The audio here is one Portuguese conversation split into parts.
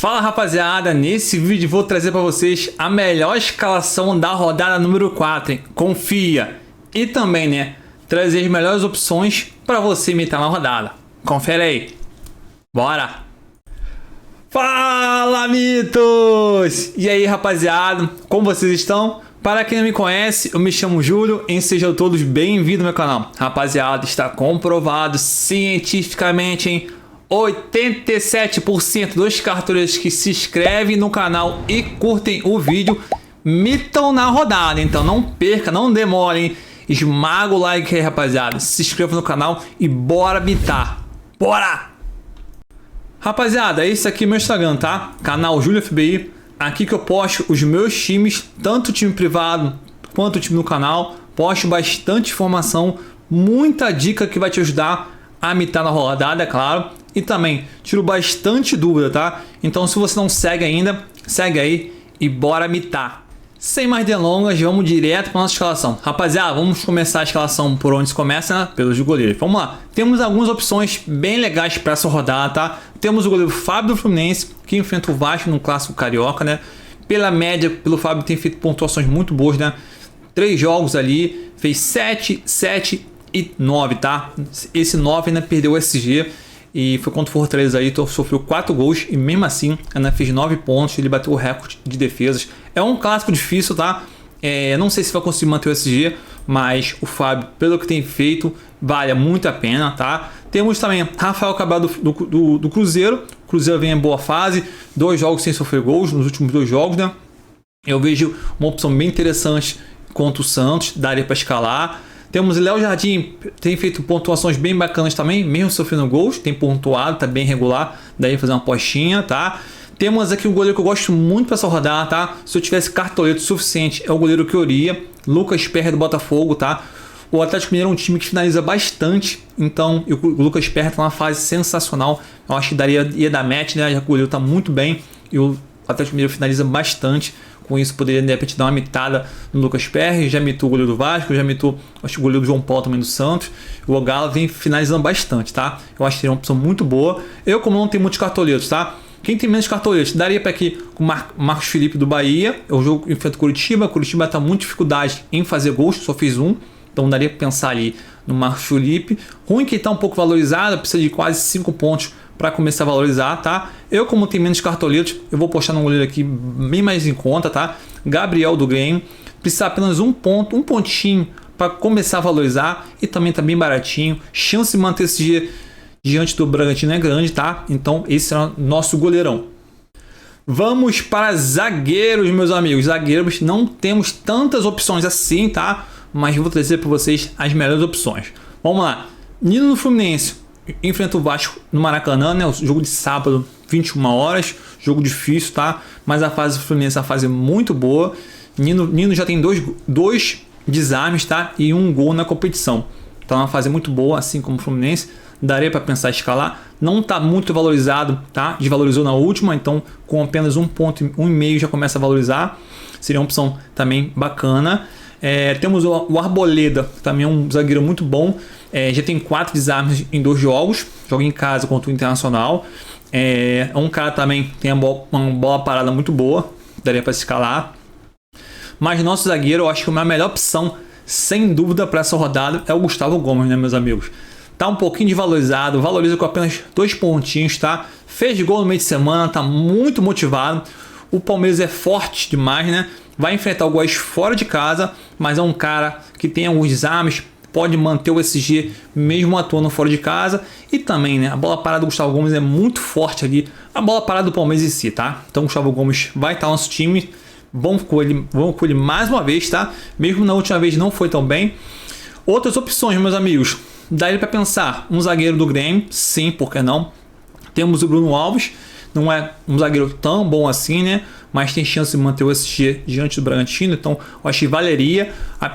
Fala rapaziada, nesse vídeo vou trazer para vocês a melhor escalação da rodada número 4, hein? Confia! E também, né, trazer as melhores opções para você imitar na rodada. Confere aí! Bora! Fala mitos! E aí rapaziada, como vocês estão? Para quem não me conhece, eu me chamo Júlio e sejam todos bem-vindos ao meu canal. Rapaziada, está comprovado cientificamente, hein? 87% dos cartoleiros que se inscrevem no canal e curtem o vídeo mitam na rodada. Então não perca, não demorem. Esmaga o like aí, rapaziada. Se inscreva no canal e bora mitar. Bora! Rapaziada, esse aqui é meu Instagram, tá? Canal Júlio FBI. Aqui que eu posto os meus times, tanto o time privado quanto o time no canal. Posto bastante informação, muita dica que vai te ajudar a mitar na rodada, é claro. E também tiro bastante dúvida, tá? Então se você não segue ainda, segue aí e bora mitar. Sem mais delongas, vamos direto para nossa escalação. Rapaziada, vamos começar a escalação por onde se começa, né? Pelos goleiros. Vamos lá. Temos algumas opções bem legais para essa rodada, tá? Temos o goleiro Fábio do Fluminense, que enfrenta o Vasco no Clássico Carioca, né? Pela média, pelo Fábio tem feito pontuações muito boas, né? 3 jogos ali, fez 7, 7 e 9, tá? Esse 9 ainda perdeu o SG. E foi contra o Fortaleza aí, então sofreu 4 gols e mesmo assim ainda fez 9 pontos, ele bateu o recorde de defesas. É um clássico difícil, tá? Não sei se vai conseguir manter o SG, mas o Fábio, pelo que tem feito, vale muito a pena, tá? Temos também Rafael Cabral do Cruzeiro. O Cruzeiro vem em boa fase, 2 jogos sem sofrer gols nos últimos 2 jogos, né? Eu vejo uma opção bem interessante contra o Santos, daria para escalar. Temos o Léo Jardim, tem feito pontuações bem bacanas também, mesmo sofrendo gols, tem pontuado, tá bem regular, daí fazer uma apostinha, tá? Temos aqui um goleiro que eu gosto muito para essa rodada, tá? Se eu tivesse cartoleto suficiente, é o goleiro que eu iria, Lucas Perry do Botafogo, tá? O Atlético Mineiro é um time que finaliza bastante, então o Lucas Perry tá numa fase sensacional, eu acho que ia dar match, né? Já que o goleiro tá muito bem e o Atlético Mineiro finaliza bastante. Com isso, poderia de repente dar uma mitada no Lucas Perry. Já mitou o goleiro do Vasco, já mitou acho, o goleiro do João Paulo também do Santos. O Ogala vem finalizando bastante, tá? Eu acho que seria uma opção muito boa. Eu, como não tenho muitos cartoletos, tá? Quem tem menos cartoletos, daria para aqui com o Marcos Felipe do Bahia. O jogo enfrenta o Curitiba. Curitiba está com muita dificuldade em fazer gols, só fez um. Então daria para pensar ali no Marcos Felipe. Ruim que está um pouco valorizado, precisa de quase 5 pontos para começar a valorizar, tá? Eu, como tenho menos cartoletos, eu vou postar num goleiro aqui bem mais em conta, tá? Gabriel do Grêmio, precisa apenas um pontinho para começar a valorizar e também tá bem baratinho. Chance de manter esse dia diante do Bragantino é grande, tá? Então esse é o nosso goleirão. Vamos para zagueiros, meus amigos. Zagueiros não temos tantas opções assim, tá? Mas vou trazer para vocês as melhores opções. Vamos lá. Nino no Fluminense enfrenta o Vasco no Maracanã, né? O jogo de sábado, 21 horas. Jogo difícil, tá? Mas a fase do Fluminense é uma fase muito boa. Nino já tem dois desarmes, tá? E 1 gol na competição. Então é uma fase muito boa, assim como o Fluminense. Daria para pensar em escalar. Não está muito valorizado, tá? Desvalorizou na última, então com apenas 1,5 já começa a valorizar. Seria uma opção também bacana. Temos o Arboleda, que também é um zagueiro muito bom. Já tem 4 desarmes em 2 jogos. Joga em casa contra o Internacional. É um cara também que tem uma bola parada muito boa. Daria para escalar. Mas nosso zagueiro, eu acho que a melhor opção, sem dúvida, para essa rodada é o Gustavo Gomes, né, meus amigos? Tá um pouquinho desvalorizado. Valoriza com apenas 2 pontinhos, tá? Fez gol no meio de semana, tá muito motivado. O Palmeiras é forte demais, né? Vai enfrentar o Goiás fora de casa, mas é um cara que tem alguns desarmes, pode manter o SG mesmo atuando fora de casa. E também, né, a bola parada do Gustavo Gomes é muito forte ali. A bola parada do Palmeiras em si, tá? Então o Gustavo Gomes vai estar no nosso time. Vamos com ele mais uma vez, tá? Mesmo na última vez não foi tão bem. Outras opções, meus amigos. Daí para pensar, um zagueiro do Grêmio, sim, por que não? Temos o Bruno Alves. Não é um zagueiro tão bom assim, né? Mas tem chance de manter o SG diante do Bragantino. Então, eu acho que valeria.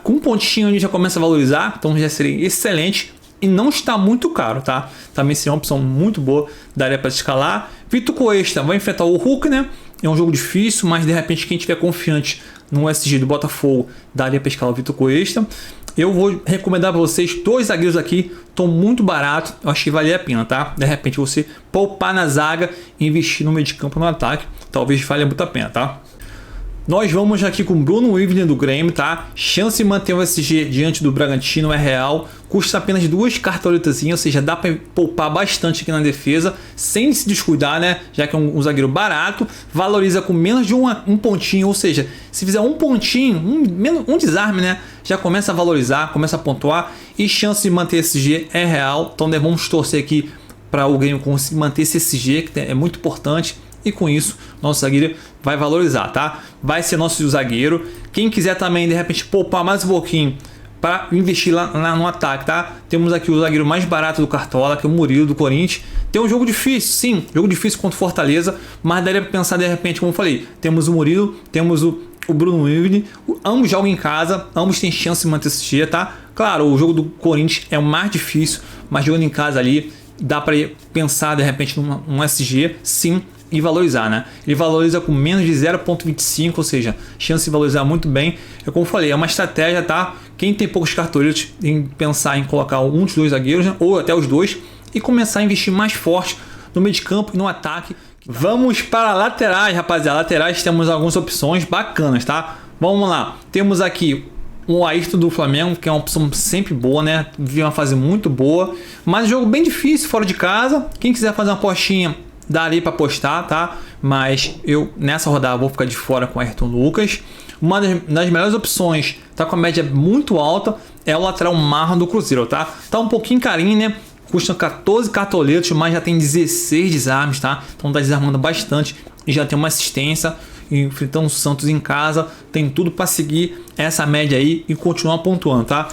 Com um pontinho a gente já começa a valorizar. Então, já seria excelente. E não está muito caro, tá? Também seria uma opção muito boa. Daria para escalar. Vitor Cuesta vai enfrentar o Hulk, né? É um jogo difícil, mas de repente quem tiver confiante no SG do Botafogo, daria para escalar o Vitor Cuesta. eu vou recomendar para vocês 2 zagueiros aqui, estão muito baratos, eu acho que vale a pena, tá? De repente você poupar na zaga e investir no meio de campo no ataque, talvez valha muito a pena, tá? Nós vamos aqui com Bruno Evening do Grêmio, tá? Chance de manter o SG diante do Bragantino é real. Custa apenas 2 cartoletas, ou seja, dá para poupar bastante aqui na defesa, sem se descuidar, né? Já que é um zagueiro barato, valoriza com menos de um pontinho, ou seja, se fizer um pontinho, um desarme, né? Já começa a valorizar, começa a pontuar e chance de manter esse SG é real. Então vamos torcer aqui para o Grêmio conseguir manter esse SG, que é muito importante. E com isso, nosso zagueiro vai valorizar, tá? Vai ser nosso zagueiro. Quem quiser também, de repente, poupar mais um pouquinho para investir lá no ataque, tá? Temos aqui o zagueiro mais barato do Cartola, que é o Murilo do Corinthians. Tem um jogo difícil, sim, jogo difícil contra o Fortaleza, mas daria para pensar de repente, como eu falei, temos o Murilo, temos o Bruno Evening, ambos jogam em casa, ambos têm chance de manter esse dia, tá? Claro, o jogo do Corinthians é o mais difícil, mas jogando em casa ali, dá para pensar de repente num SG, sim, e valorizar, né? Ele valoriza com menos de 0,25, ou seja, chance de valorizar muito bem. É como eu falei, é uma estratégia, tá? Quem tem poucos cartoletos tem que pensar em colocar um dos 2 zagueiros, né? Ou até os 2, e começar a investir mais forte no meio de campo e no ataque. Vamos para laterais, rapaziada. Laterais temos algumas opções bacanas, tá? Vamos lá. Temos aqui o Ayrton do Flamengo, que é uma opção sempre boa, né? Vive uma fase muito boa, mas jogo bem difícil fora de casa. Quem quiser fazer uma apostinha, dá ali para apostar, tá? Mas eu nessa rodada vou ficar de fora com o Ayrton Lucas. Uma das melhores opções, tá com a média muito alta, é o lateral Marlon do Cruzeiro, tá? Tá um pouquinho carinho, né? Custa 14 cartoletos, mas já tem 16 desarmes, tá? Então tá desarmando bastante e já tem uma assistência, enfrentando o Santos em casa, tem tudo para seguir essa média aí e continuar pontuando, tá?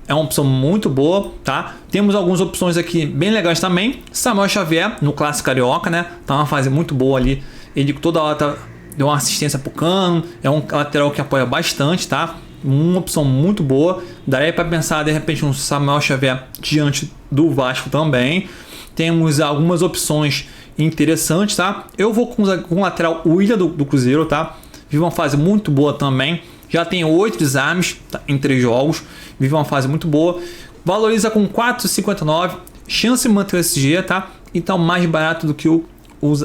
É uma opção muito boa, tá? Temos algumas opções aqui bem legais também. Samuel Xavier no Clássico Carioca, né? Tá uma fase muito boa ali. Ele toda hora deu uma assistência pro Cano. É um lateral que apoia bastante, tá? Uma opção muito boa. Daria para pensar de repente um Samuel Xavier diante do Vasco também. Temos algumas opções interessantes, tá? Eu vou com o lateral Willian do Cruzeiro, tá? Vive uma fase muito boa também. Já tem 8 desarmes, tá, em 3 jogos. Vive uma fase muito boa. Valoriza com 4,59. Chance de manter o SG, tá? Então mais barato do que o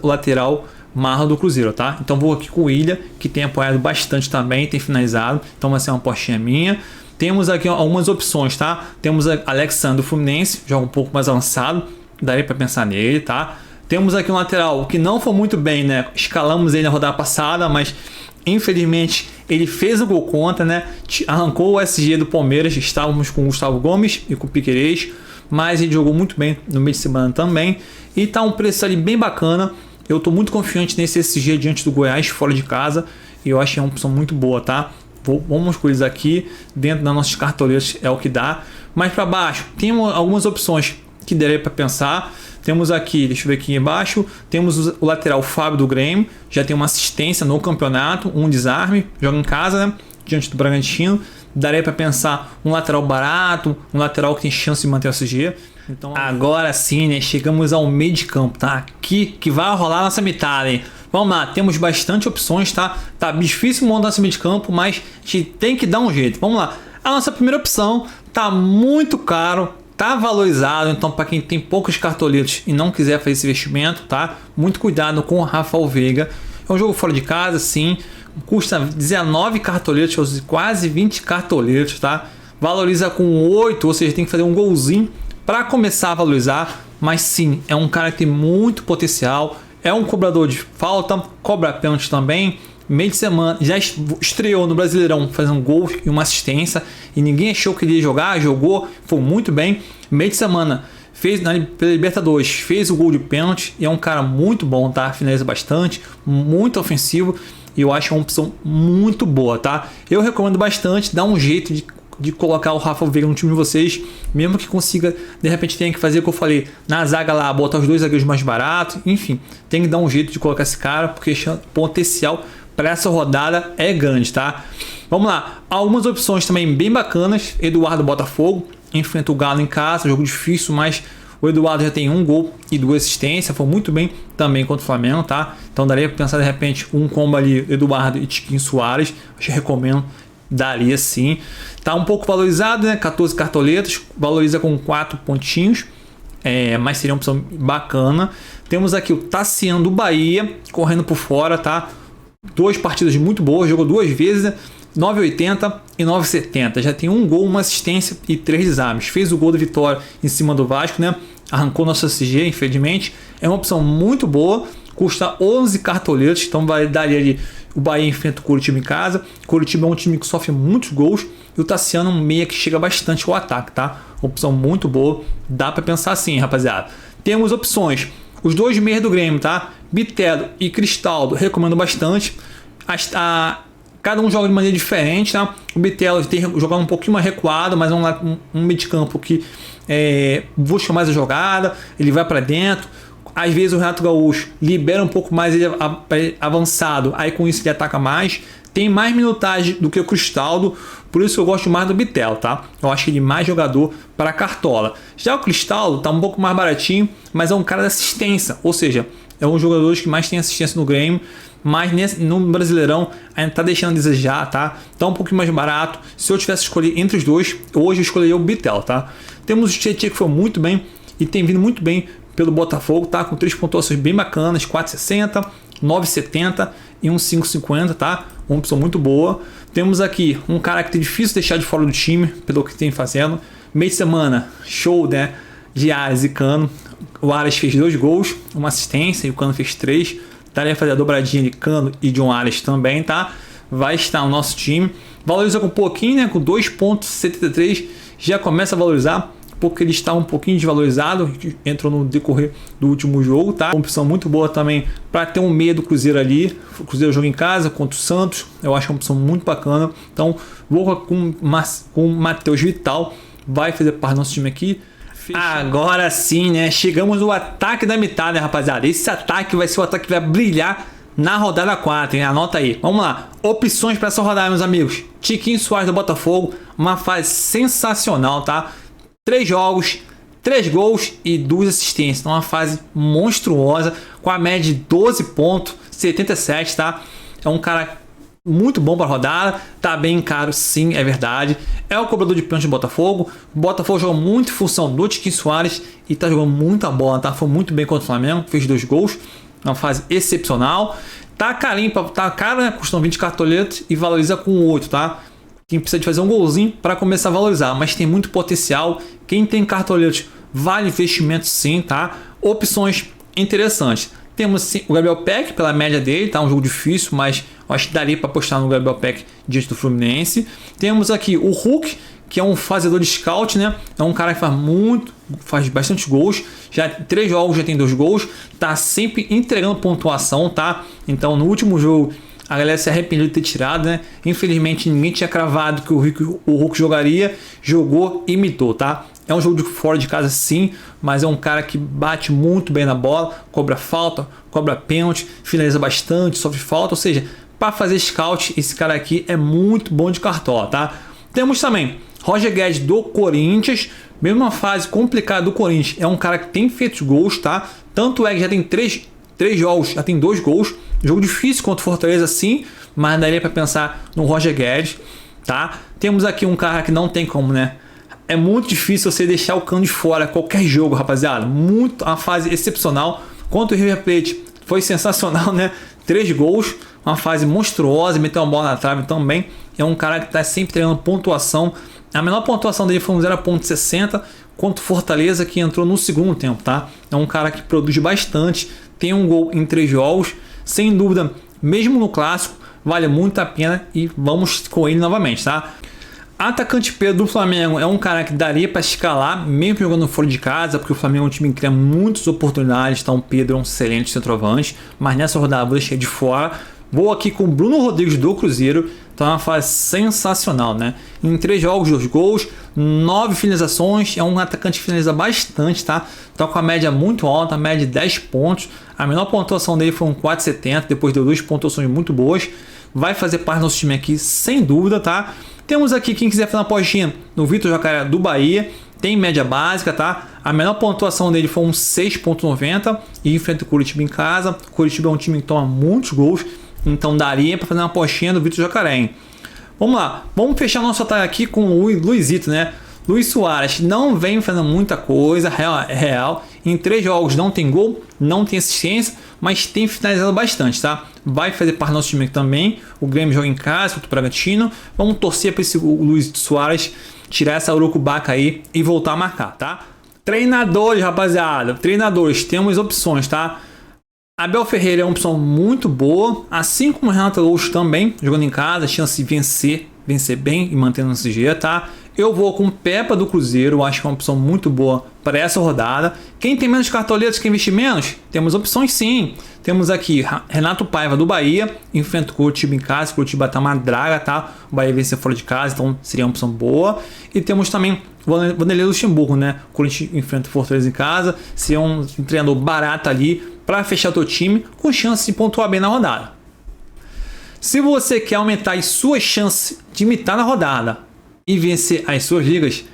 lateral Marlon do Cruzeiro, tá? Então vou aqui com o Willian, que tem apoiado bastante também, tem finalizado. Então vai ser uma apostinha minha. Temos aqui algumas opções, tá? Temos Alexandre do Fluminense, joga um pouco mais avançado. Daria para pensar nele, tá? Temos aqui um lateral que não foi muito bem, né? Escalamos ele na rodada passada, mas infelizmente ele fez o gol contra, né? Arrancou o SG do Palmeiras. Estávamos com o Gustavo Gomes e com o Piquerez, mas ele jogou muito bem no meio de semana também. E tá um preço ali bem bacana. Eu tô muito confiante nesse SG diante do Goiás, fora de casa. E eu acho que é uma opção muito boa, tá? Vamos com eles aqui. Dentro das nossas cartoletas é o que dá. Mais para baixo, tem algumas opções que daria para pensar. Temos aqui, deixa eu ver aqui embaixo, temos o lateral Fábio do Grêmio, já tem uma assistência no campeonato, um desarme, joga em casa, né, diante do Bragantino. Daria para pensar um lateral barato, um lateral que tem chance de manter o SG. Então agora sim, né, chegamos ao meio de campo, tá? Aqui que vai rolar a nossa metade, hein? Vamos lá, temos bastante opções, tá? Tá difícil montar esse meio de campo, mas a gente tem que dar um jeito. Vamos lá. A nossa primeira opção tá muito caro, tá valorizado, então para quem tem poucos cartoletos e não quiser fazer esse investimento, tá? Muito cuidado com o Rafael Veiga. É um jogo fora de casa, sim. Custa 19 cartoletos, quase 20 cartoletos, tá? Valoriza com 8, ou seja, tem que fazer um golzinho para começar a valorizar. Mas sim, é um cara que tem muito potencial. É um cobrador de falta, cobra pênalti também. Meio de semana, já estreou no Brasileirão fazendo um gol e uma assistência. E ninguém achou que ele ia jogar, jogou, foi muito bem. Meio de semana, fez pela Libertadores, fez o gol de pênalti. E é um cara muito bom, tá? Finaliza bastante, muito ofensivo. E eu acho uma opção muito boa, tá? Eu recomendo bastante, dá um jeito de colocar o Rafael Veiga no time de vocês, mesmo que consiga, de repente tenha que fazer o que eu falei, na zaga lá, botar os 2 zagueiros mais baratos, enfim, tem que dar um jeito de colocar esse cara, porque o potencial para essa rodada é grande, tá? Vamos lá, algumas opções também bem bacanas. Eduardo Botafogo, enfrenta o Galo em casa, jogo difícil, mas o Eduardo já tem 1 gol e 2 assistências, foi muito bem também contra o Flamengo, tá? Então daria para pensar de repente um combo ali, Eduardo e Tiquinho Soares, eu recomendo daria sim. Tá um pouco valorizado, né? 14 cartoletas, valoriza com 4 pontinhos, mas seria uma opção bacana. Temos aqui o Tassiano do Bahia, correndo por fora, tá? 2 partidas muito boas, jogou 2 vezes, né? 9,80 e 9,70. Já tem um gol, uma assistência e 3 desarmes. Fez o gol da vitória em cima do Vasco, né? Arrancou nosso SG, infelizmente. É uma opção muito boa. Custa 11 cartoletas, então daria ali. O Bahia enfrenta o Curitiba em casa. O Curitiba é um time que sofre muitos gols. E o Tassiano é um meia que chega bastante ao ataque, tá? Opção muito boa. Dá para pensar assim, rapaziada. Temos opções. Os 2 meias do Grêmio, tá? Bitelo e Cristaldo, recomendo bastante. Cada um joga de maneira diferente, tá? O Bitelo tem que jogar um pouquinho mais recuado, mas é um meio de campo que busca mais a jogada, ele vai para dentro. Às vezes o Renato Gaúcho libera um pouco mais ele avançado, aí com isso ele ataca mais. Tem mais minutagem do que o Cristaldo, por isso eu gosto mais do Bitelo, tá? Eu acho ele mais jogador para cartola. Já o Cristaldo tá um pouco mais baratinho, mas é um cara de assistência, ou seja, é um dos jogadores que mais tem assistência no Grêmio, mas no Brasileirão ainda tá deixando a desejar, tá? Tá um pouquinho mais barato. Se eu tivesse escolher entre os dois, hoje eu escolheria o Bitelo, tá? Temos o Tietchan que foi muito bem e tem vindo muito bem pelo Botafogo, tá? Com 3 pontuações bem bacanas, 4,60, 9,70 e 5,50, tá? Uma opção muito boa. Temos aqui um cara que é difícil deixar de fora do time, pelo que tem fazendo. Meio de semana, show, né? De Aras e Cano. O Aras fez 2 gols, uma assistência e o Cano fez 3. Daria fazer a dobradinha de Cano e de um Aras também, tá? Vai estar o nosso time. Valoriza com um pouquinho, né? Com 2,73 já começa a valorizar, porque ele está um pouquinho desvalorizado, entrou no decorrer do último jogo, tá? Uma opção muito boa também para ter um meia do Cruzeiro ali. O Cruzeiro joga em casa contra o Santos, eu acho que é uma opção muito bacana. Então, vou com o Matheus Vital, vai fazer parte do nosso time aqui. Agora sim, né? Chegamos no ataque da metade, né, rapaziada? Esse ataque vai ser o ataque que vai brilhar na rodada 4, hein? Anota aí. Vamos lá. Opções para essa rodada, meus amigos. Tiquinho Soares do Botafogo, uma fase sensacional, tá? 3 jogos, 3 gols e 2 assistências. Então, uma fase monstruosa, com a média de 12,77, tá? É um cara muito bom para rodada, tá bem caro, sim, é verdade. É o cobrador de pênalti do Botafogo. O Botafogo jogou muito em função do Tiquinho Soares e tá jogando muita bola, tá? Foi muito bem contra o Flamengo, fez 2 gols, uma fase excepcional. Tá carinho, tá caro, né? Custam 20 cartoletas e valoriza com 8, tá? Quem precisa de fazer um golzinho para começar a valorizar, mas tem muito potencial. Quem tem cartoletas vale investimento, sim, tá? Opções interessantes. Temos sim, o Gabriel Peck pela média dele, tá? Um jogo difícil, mas eu acho que daria para apostar no Gabriel Peck diante do Fluminense. Temos aqui o Hulk, que é um fazedor de scout, né? É um cara que faz bastante gols. Já 3 jogos, já tem 2 gols. Tá sempre entregando pontuação, tá? Então, no último jogo, a galera se arrependeu de ter tirado, né? Infelizmente, ninguém tinha cravado que o Hulk jogaria. Jogou e imitou, tá? É um jogo de fora de casa, sim, mas é um cara que bate muito bem na bola, cobra falta, cobra pênalti, finaliza bastante, sofre falta. Ou seja, para fazer scout, esse cara aqui é muito bom de cartola, tá? Temos também Roger Guedes do Corinthians, mesmo uma fase complicada do Corinthians. É um cara que tem feito gols, tá? Tanto é que já tem 3 jogos, já tem 2 gols. Jogo difícil contra o Fortaleza, sim, mas daria para pensar no Roger Guedes, tá? Temos aqui um cara que não tem como, né? É muito difícil você deixar o Cano de fora qualquer jogo, rapaziada. Uma fase excepcional. Contra o River Plate foi sensacional, né? 3 gols, uma fase monstruosa, meteu uma bola na trave também. É um cara que está sempre treinando pontuação. A menor pontuação dele foi um 0,60 contra o Fortaleza, que entrou no segundo tempo, tá? É um cara que produz bastante, tem um gol em 3 jogos. Sem dúvida, mesmo no clássico, vale muito a pena e vamos com ele novamente, tá? Atacante Pedro do Flamengo é um cara que daria para escalar, mesmo jogando fora de casa, porque o Flamengo é um time que cria muitas oportunidades, então o Pedro é um excelente centroavante, mas nessa rodada vou deixar de fora. Vou aqui com o Bruno Rodrigues do Cruzeiro, então é uma fase sensacional, né? Em 3 jogos, 2 gols, 9 finalizações, é um atacante que finaliza bastante, tá? Tá com a média muito alta, a média de 10 pontos, a menor pontuação dele foi um 4,70, depois deu 2 pontuações muito boas, vai fazer parte do nosso time aqui, sem dúvida, tá? Temos aqui, quem quiser fazer uma apostinha no Vitor Jacaré do Bahia, tem média básica, tá? A menor pontuação dele foi um 6,90 e enfrenta o Curitiba em casa. O Curitiba é um time que toma muitos gols, então daria para fazer uma apostinha do Vitor Jacaré, hein? Vamos lá, vamos fechar nosso ataque aqui com o Luizito, né? Luiz Soares não vem fazendo muita coisa, real. Em 3 jogos não tem gol, não tem assistência, mas tem finalizado bastante, tá? Vai fazer parte do nosso time aqui também. O Grêmio joga em casa contra o Bragantino. Vamos torcer para esse Luiz Soares tirar essa urucubaca aí e voltar a marcar, tá? Treinadores, rapaziada. Treinadores, temos opções, tá? Abel Ferreira é uma opção muito boa, assim como o Renato Gaúcho também, jogando em casa, chance de vencer bem e mantendo no CG, tá? Eu vou com o Pepa do Cruzeiro, acho que é uma opção muito boa para essa rodada. Quem tem menos cartoletas, quer investir menos? Temos opções sim. Temos aqui Renato Paiva do Bahia, enfrenta o Curitiba em casa, o Curitiba tá uma draga, tá? O Bahia vencer fora de casa, então seria uma opção boa. E temos também o Vanderlei Luxemburgo, né? O Corinthians enfrenta o Fortaleza em casa, seria um treinador barato ali para fechar o teu time com chance de pontuar bem na rodada. Se você quer aumentar as suas chances de imitar na rodada e vencer as suas ligas,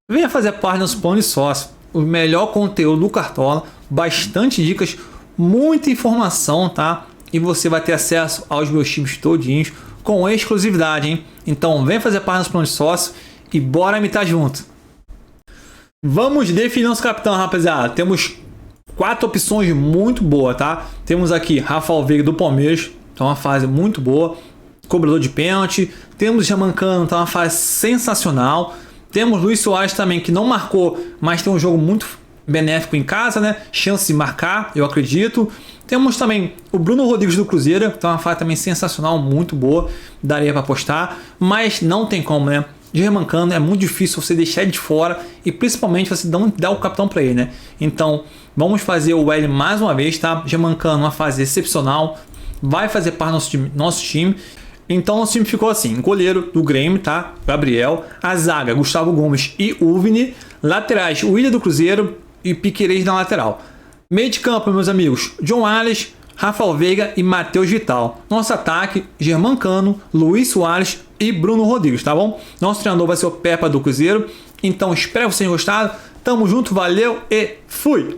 venha fazer parte do nosso plano de sócio. O melhor conteúdo do Cartola, bastante dicas, muita informação, tá? E você vai ter acesso aos meus times todinhos com exclusividade, hein? Então vem fazer parte do nosso plano de sócio e bora imitar junto. Vamos definir nosso capitão, rapaziada. Temos 4 opções muito boas, tá? Temos aqui Rafael Veiga do Palmeiras, tá uma fase muito boa, cobrador de pênalti. Temos Germancano, tá uma fase sensacional. Temos Luiz Soares também, que não marcou, mas tem um jogo muito benéfico em casa, né? Chance de marcar, eu acredito. Temos também o Bruno Rodrigues do Cruzeiro, que tá uma fase também sensacional, muito boa, daria para apostar, mas não tem como, né? Germancano é muito difícil você deixar ele de fora e principalmente você não dar o capitão para ele, né? Então vamos fazer o L mais uma vez, tá? Germancano, uma fase excepcional, vai fazer parte do nosso time. Então nosso time ficou assim: goleiro do Grêmio, tá? Gabriel. A zaga, Gustavo Gomes e Uvni. Laterais, Willian do Cruzeiro e Piquerez na lateral. Meio de campo, meus amigos, John Ales, Rafael Veiga e Matheus Vital. Nosso ataque, Germancano, Luiz Soares e Bruno Rodrigues, tá bom? Nosso treinador vai ser o Pepa do Cruzeiro. Então espero que vocês tenham gostado. Tamo junto, valeu e fui!